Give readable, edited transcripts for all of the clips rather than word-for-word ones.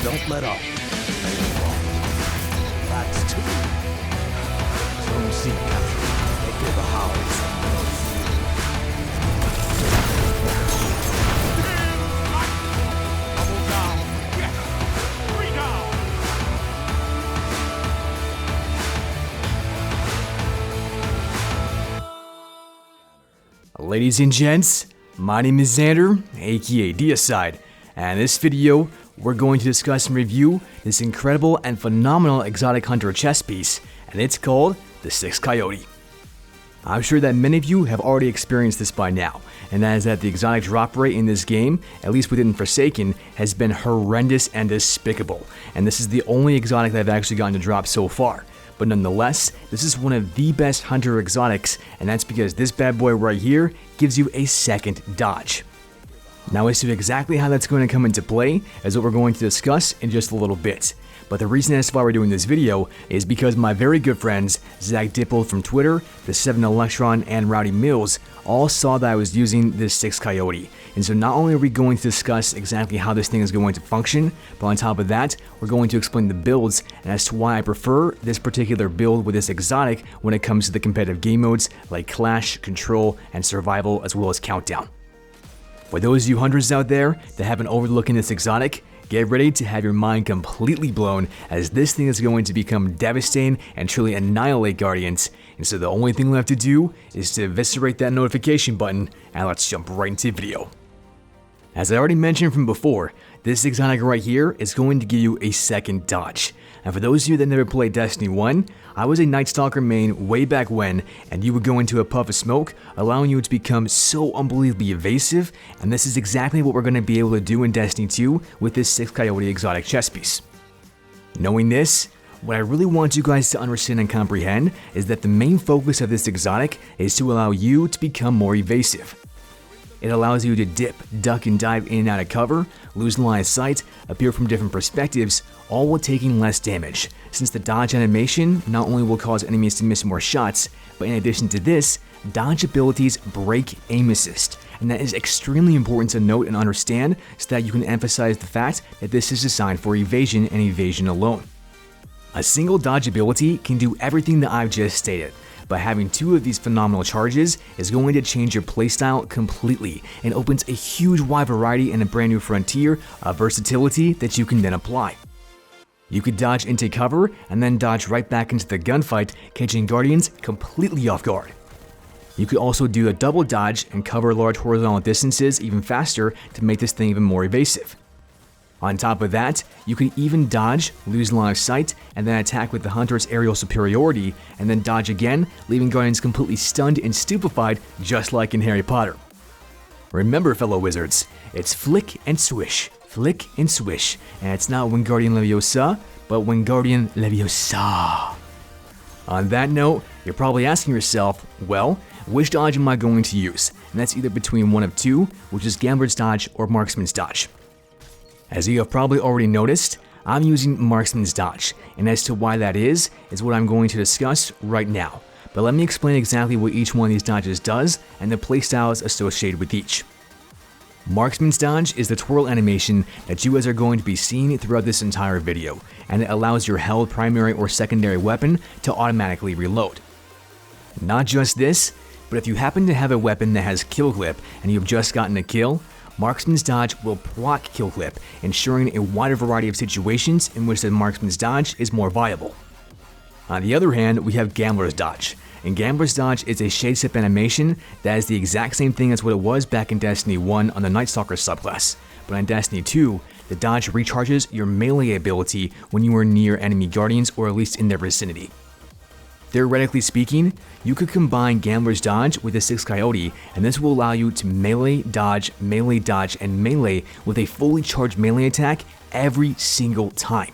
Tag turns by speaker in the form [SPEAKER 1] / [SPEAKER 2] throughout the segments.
[SPEAKER 1] Don't let up. That's 2. Zone C captured. They give a house. Double down. Yes. 3 down.
[SPEAKER 2] Ladies and gents, my name is Xander, aka Deislayers, and in this video, we're going to discuss and review this incredible and phenomenal exotic hunter chess piece, and it's called the 6th Coyote. I'm sure that many of you have already experienced this by now, and that is that the exotic drop rate in this game, at least within Forsaken, has been horrendous and despicable, and this is the only exotic that I've actually gotten to drop so far. But nonetheless, this is one of the best hunter exotics, and that's because this bad boy right here gives you a second dodge. Now, as to exactly how that's going to come into play is what we're going to discuss in just a little bit. But the reason as to why we're doing this video is because my very good friends Zach Dipple from Twitter, the 7 Electron, and Rowdy Mills all saw that I was using this 6th Coyote. And so not only are we going to discuss exactly how this thing is going to function, but on top of that, we're going to explain the builds and as to why I prefer this particular build with this exotic when it comes to the competitive game modes like Clash, Control, and Survival, as well as Countdown. For those of you hunters out there that have been overlooking this exotic, get ready to have your mind completely blown, as this thing is going to become devastating and truly annihilate Guardians. And so the only thing left to do is to eviscerate that notification button, and let's jump right into the video. As I already mentioned from before, this exotic right here is going to give you a second dodge. And for those of you that never played Destiny 1, I was a Night Stalker main way back when, and you would go into a puff of smoke, allowing you to become so unbelievably evasive, and this is exactly what we're going to be able to do in Destiny 2 with this 6th Coyote exotic chess piece. Knowing this, what I really want you guys to understand and comprehend is that the main focus of this exotic is to allow you to become more evasive. It allows you to dip, duck, and dive in and out of cover, lose line of sight, appear from different perspectives, all while taking less damage, since the dodge animation not only will cause enemies to miss more shots, but in addition to this, dodge abilities break aim assist, and that is extremely important to note and understand so that you can emphasize the fact that this is designed for evasion and evasion alone. A single dodge ability can do everything that I've just stated, but having 2 of these phenomenal charges is going to change your playstyle completely and opens a huge wide variety and a brand new frontier of versatility that you can then apply. You could dodge into cover and then dodge right back into the gunfight, catching Guardians completely off guard. You could also do a double dodge and cover large horizontal distances even faster to make this thing even more evasive. On top of that, you can even dodge, lose line of sight, and then attack with the Hunter's aerial superiority, and then dodge again, leaving Guardians completely stunned and stupefied, just like in Harry Potter. Remember, fellow wizards, it's flick and swish, and it's not Wingardium Leviosa, but Wingardium Leviosa. On that note, you're probably asking yourself, well, which dodge am I going to use? And that's either between one of 2, which is Gambler's Dodge or Marksman's Dodge. As you have probably already noticed, I'm using Marksman's Dodge, and as to why that is what I'm going to discuss right now. But let me explain exactly what each one of these dodges does and the playstyles associated with each. Marksman's Dodge is the twirl animation that you guys are going to be seeing throughout this entire video, and it allows your held primary or secondary weapon to automatically reload. Not just this, but if you happen to have a weapon that has kill clip and you've just gotten a kill, Marksman's Dodge will proc kill clip, ensuring a wider variety of situations in which the Marksman's Dodge is more viable. On the other hand, we have Gambler's Dodge, and Gambler's Dodge is a shade step animation that is the exact same thing as what it was back in Destiny 1 on the Night Stalker subclass, but in Destiny 2, the dodge recharges your melee ability when you are near enemy Guardians or at least in their vicinity. Theoretically speaking, you could combine Gambler's Dodge with the 6th Coyote, and this will allow you to melee, dodge, and melee with a fully charged melee attack every single time.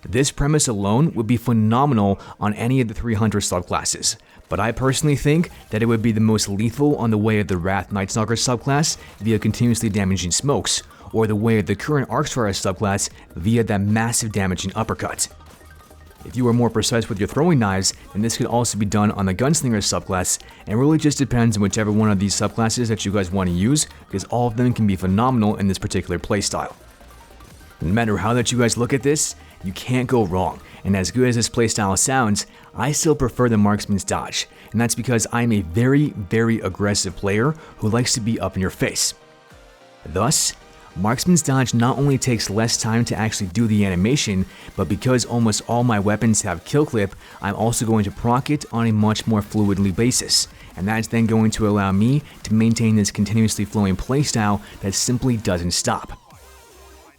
[SPEAKER 2] This premise alone would be phenomenal on any of the 3 Hunter subclasses, but I personally think that it would be the most lethal on the way of the Wrath Night Stalker subclass via continuously damaging smokes, or the way of the current Arcfire subclass via that massive damaging uppercut. If you are more precise with your throwing knives, then this could also be done on the Gunslinger subclass, and really just depends on whichever one of these subclasses that you guys want to use, because all of them can be phenomenal in this particular playstyle. No matter how that you guys look at this, you can't go wrong, and as good as this playstyle sounds, I still prefer the marksman's dodge, and that's because I'm a very aggressive player who likes to be up in your face. Thus, marksman's dodge not only takes less time to actually do the animation, but because almost all my weapons have kill clip, I'm also going to proc it on a much more fluidly basis, and that's then going to allow me to maintain this continuously flowing playstyle that simply doesn't stop.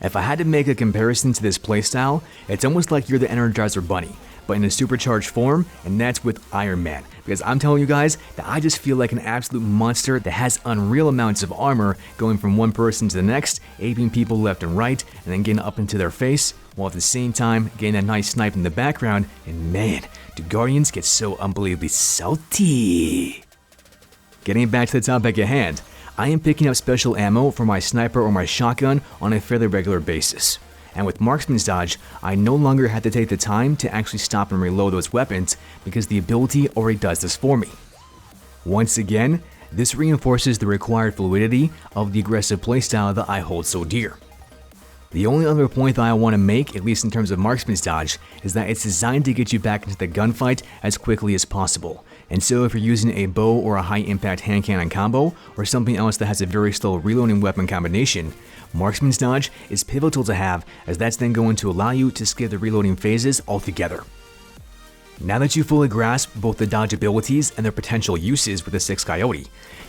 [SPEAKER 2] If I had to make a comparison to this playstyle, it's almost like you're the Energizer Bunny, but in a supercharged form, and that's with Iron Man. Because I'm telling you guys that I just feel like an absolute monster that has unreal amounts of armor going from one person to the next, aping people left and right, and then getting up into their face, while at the same time getting that nice snipe in the background, and man, do Guardians get so unbelievably salty. Getting back to the topic at hand, I am picking up special ammo for my sniper or my shotgun on a fairly regular basis. And with marksman's dodge, I no longer have to take the time to actually stop and reload those weapons because the ability already does this for me. Once again, this reinforces the required fluidity of the aggressive playstyle that I hold so dear. The only other point that I want to make, at least in terms of marksman's dodge, is that it's designed to get you back into the gunfight as quickly as possible. And so if you're using a bow or a high impact hand cannon combo, or something else that has a very slow reloading weapon combination, marksman's dodge is pivotal to have, as that's then going to allow you to skip the reloading phases altogether. Now that you fully grasp both the dodge abilities and their potential uses with the 6 Coyote,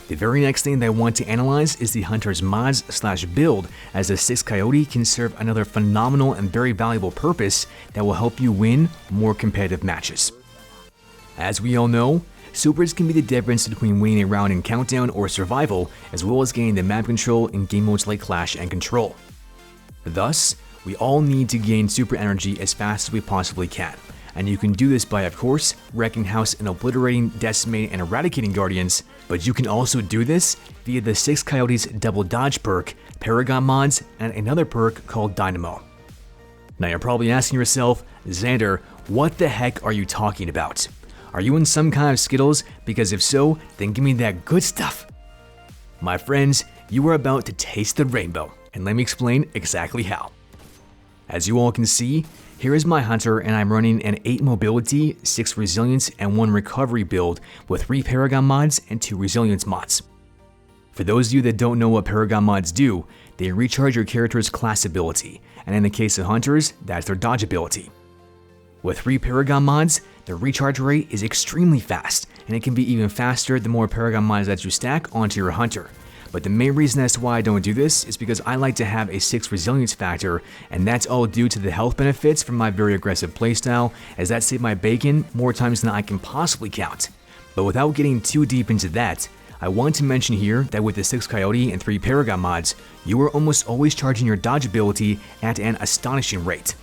[SPEAKER 2] the very next thing that I want to analyze is the Hunter's mods/build, as the 6 Coyote can serve another phenomenal and very valuable purpose that will help you win more competitive matches. As we all know, supers can be the difference between winning a round in Countdown or Survival, as well as gaining the map control in game modes like Clash and Control. Thus, we all need to gain super energy as fast as we possibly can, and you can do this by, of course, wrecking house and obliterating, decimating, and eradicating Guardians, but you can also do this via the 6 Coyotes double dodge perk, paragon mods, and another perk called Dynamo. Now you're probably asking yourself, Xander, what the heck are you talking about? Are you in some kind of Skittles? Because if so, then give me that good stuff. My friends, you are about to taste the rainbow, and let me explain exactly how. As you all can see, here is my hunter, and I'm running an 8 mobility, 6 resilience, and 1 recovery build with 3 paragon mods and 2 resilience mods. For those of you that don't know what paragon mods do, they recharge your character's class ability, and in the case of hunters, that's their dodge ability. With 3 paragon mods, the recharge rate is extremely fast, and it can be even faster the more paragon mods that you stack onto your hunter. But the main reason as to why I don't do this is because I like to have a 6 resilience factor, and that's all due to the health benefits from my very aggressive playstyle, as that saved my bacon more times than I can possibly count. But without getting too deep into that, I want to mention here that with the 6 Coyote and 3 paragon mods, you are almost always charging your dodge ability at an astonishing rate.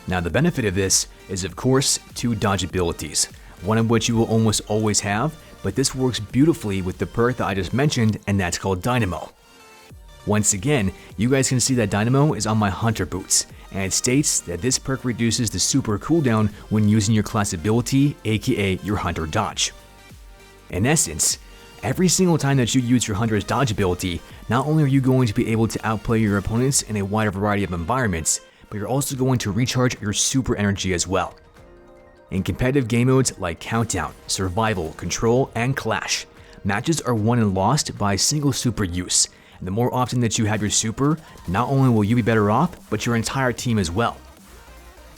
[SPEAKER 2] Now the benefit of this is of course 2 dodge abilities, one of which you will almost always have, but this works beautifully with the perk that I just mentioned, and that's called Dynamo. Once again, you guys can see that Dynamo is on my hunter boots, and it states that this perk reduces the super cooldown when using your class ability, aka your hunter dodge. In essence, every single time that you use your hunter's dodge ability, not only are you going to be able to outplay your opponents in a wider variety of environments, but you're also going to recharge your super energy as well. In competitive game modes like Countdown, Survival, Control, and Clash, matches are won and lost by a single super use, and the more often that you have your super, not only will you be better off, but your entire team as well.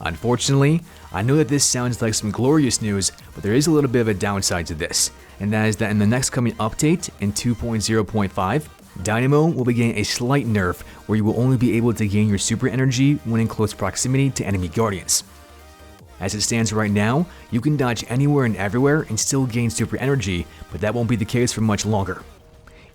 [SPEAKER 2] Unfortunately, I know that this sounds like some glorious news, but there is a little bit of a downside to this, and that is that in the next coming update in 2.0.5, Dynamo will be getting a slight nerf where you will only be able to gain your super energy when in close proximity to enemy guardians. As it stands right now, you can dodge anywhere and everywhere and still gain super energy, but that won't be the case for much longer.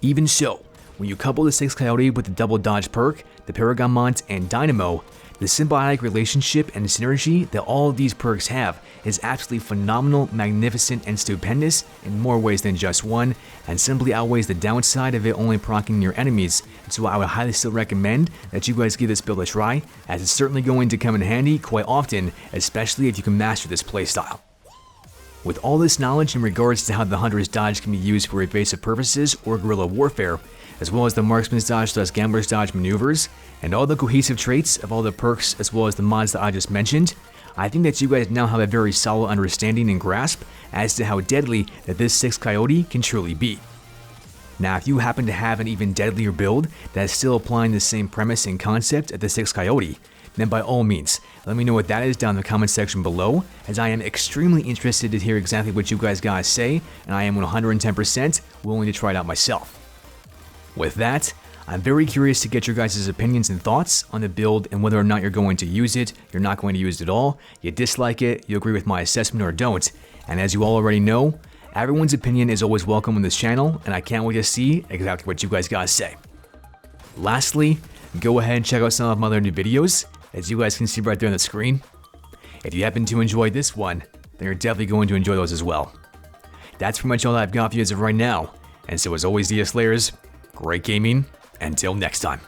[SPEAKER 2] Even so, when you couple the 6 Coyote with the double dodge perk, the paragon mods, and Dynamo, the symbiotic relationship and synergy that all of these perks have is absolutely phenomenal, magnificent, and stupendous in more ways than just one, and simply outweighs the downside of it only proccing your enemies, and so I would highly still recommend that you guys give this build a try, as it's certainly going to come in handy quite often, especially if you can master this playstyle. With all this knowledge in regards to how the Hunter's Dodge can be used for evasive purposes or guerrilla warfare, as well as the Marksman's Dodge / Gambler's Dodge maneuvers, and all the cohesive traits of all the perks as well as the mods that I just mentioned, I think that you guys now have a very solid understanding and grasp as to how deadly that this 6th Coyote can truly be. Now, if you happen to have an even deadlier build that is still applying the same premise and concept at the 6th Coyote, then by all means, let me know what that is down in the comment section below, as I am extremely interested to hear exactly what you guys gotta say, and I am 110% willing to try it out myself. With that, I'm very curious to get your guys' opinions and thoughts on the build and whether or not you're going to use it, you're not going to use it at all, you dislike it, you agree with my assessment or don't, and as you all already know, everyone's opinion is always welcome on this channel, and I can't wait to see exactly what you guys gotta say. Lastly, go ahead and check out some of my other new videos, as you guys can see right there on the screen. If you happen to enjoy this one, then you're definitely going to enjoy those as well. That's pretty much all I've got for you as of right now, and so as always, Deislayers, great gaming, until next time.